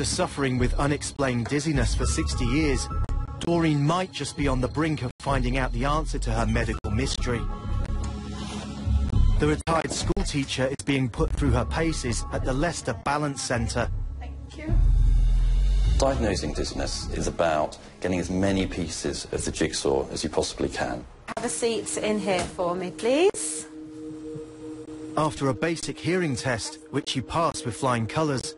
After suffering with unexplained dizziness for 60 years, Doreen might just be on the brink of finding out the answer to her medical mystery. The retired school teacher is being put through her paces at the Leicester Balance Centre. Thank you. Diagnosing dizziness is about getting as many pieces of the jigsaw as you possibly can. Have a seat in here for me, please. After a basic hearing test, which she passed with flying colours,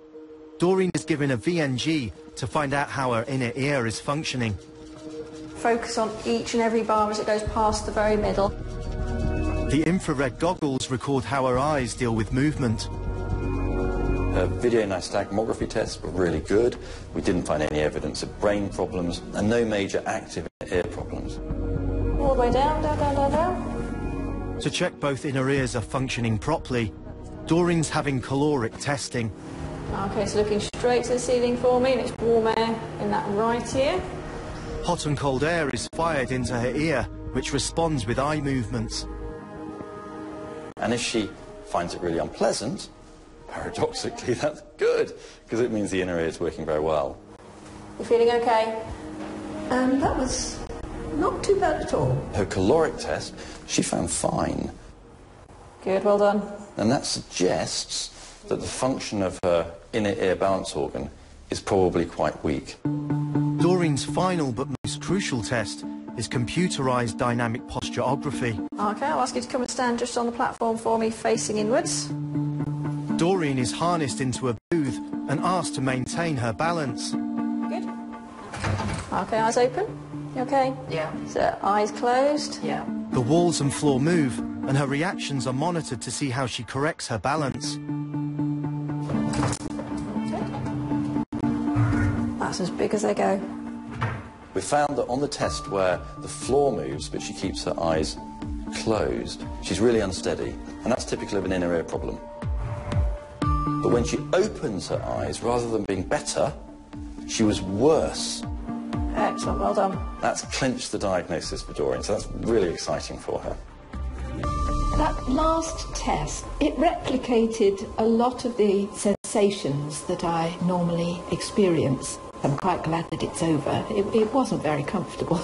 Doreen is given a VNG to find out how her inner ear is functioning. Focus on each and every bar as it goes past the very middle. The infrared goggles record how her eyes deal with movement. Her video nystagmography tests were really good. We didn't find any evidence of brain problems and no major active ear problems. All the way down, down, down, down, down. To check both inner ears are functioning properly, Doreen's having caloric testing. Okay, so looking straight to the ceiling for me, and it's warm air in that right ear. Hot and cold air is fired into her ear, which responds with eye movements. And if she finds it really unpleasant, paradoxically, that's good, because it means the inner ear is working very well. You feeling okay? That was not too bad at all. Her caloric test, she found fine. Good, well done. And that suggests that the function of her inner ear balance organ is probably quite weak. Doreen's final but most crucial test is computerised dynamic posturography. Okay, I'll ask you to come and stand just on the platform for me, facing inwards. Doreen is harnessed into a booth and asked to maintain her balance. Good. Okay, eyes open. You okay? Yeah. So, eyes closed. Yeah. The walls and floor move, and her reactions are monitored to see how she corrects her balance. That's as big as they go. We found that on the test where the floor moves but she keeps her eyes closed, she's really unsteady, and that's typical of an inner ear problem. But when she opens her eyes, rather than being better, she was worse. Excellent, well done. That's clinched the diagnosis for Doreen, so that's really exciting for her. That last test, it replicated a lot of the sensations that I normally experience. I'm quite glad that it's over. It wasn't very comfortable.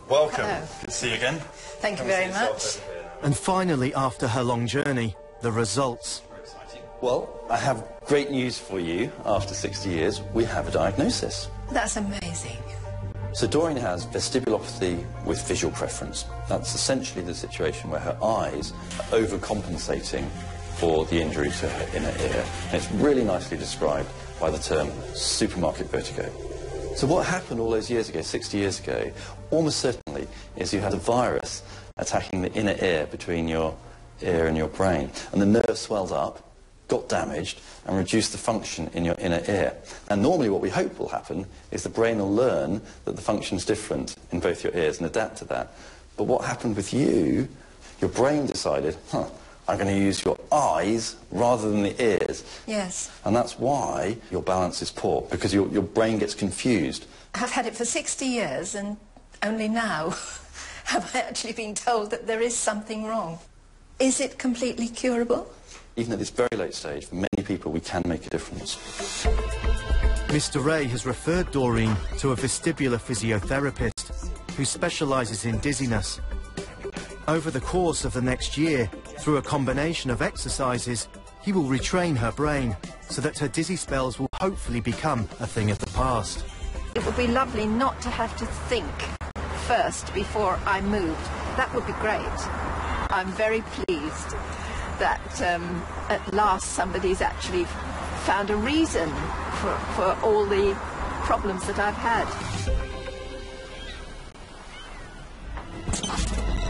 Welcome. Hello. Good to see you again. Thank you very much. And finally, after her long journey, the results. Well, I have great news for you. After 60 years, we have a diagnosis. That's amazing. So Doreen has vestibulopathy with visual preference. That's essentially the situation where her eyes are overcompensating for the injury to her inner ear. And it's really nicely described by the term supermarket vertigo. So what happened all those years ago, 60 years ago, almost certainly is you had a virus attacking the inner ear between your ear and your brain. And the nerve swelled up, got damaged, and reduced the function in your inner ear. And normally what we hope will happen is the brain will learn that the function's different in both your ears and adapt to that. But what happened with you, your brain decided, I'm going to use your eyes rather than the ears. Yes. And that's why your balance is poor, because your brain gets confused. I've had it for 60 years and only now have I actually been told that there is something wrong. Is it completely curable? Even at this very late stage, for many people, we can make a difference. Mr. Ray has referred Doreen to a vestibular physiotherapist who specialises in dizziness. Over the course of the next year, through a combination of exercises, he will retrain her brain so that her dizzy spells will hopefully become a thing of the past. It would be lovely not to have to think first before I moved. That would be great. I'm very pleased that at last somebody's actually found a reason for all the problems that I've had.